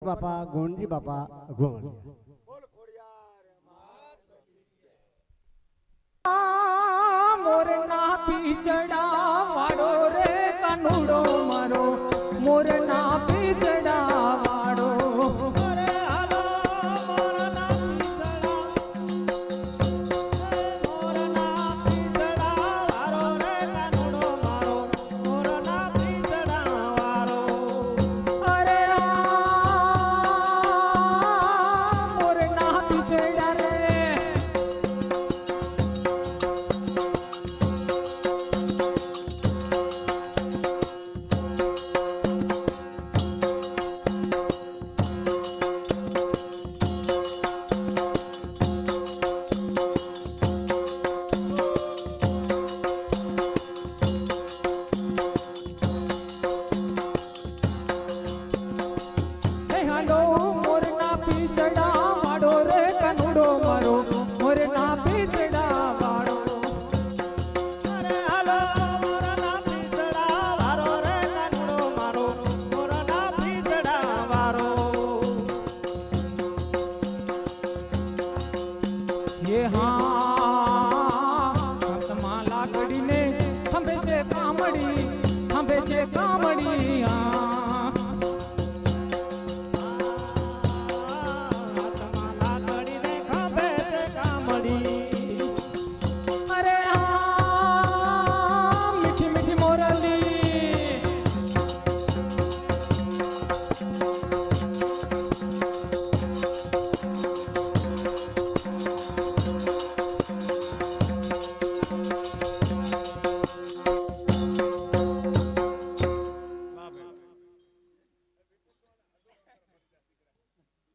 બાપા ગોંડજી બાપા ગોંડ મોરના પીચડા વાળો રે કાનુડો મારો મોરના પીચડા વાળો અરે હાલો મોરના પીચડા વાળો રે કાનુડો મારો મોરના પીચડા વાળો અરે મોરના પીચડા રે મોરના પીછડા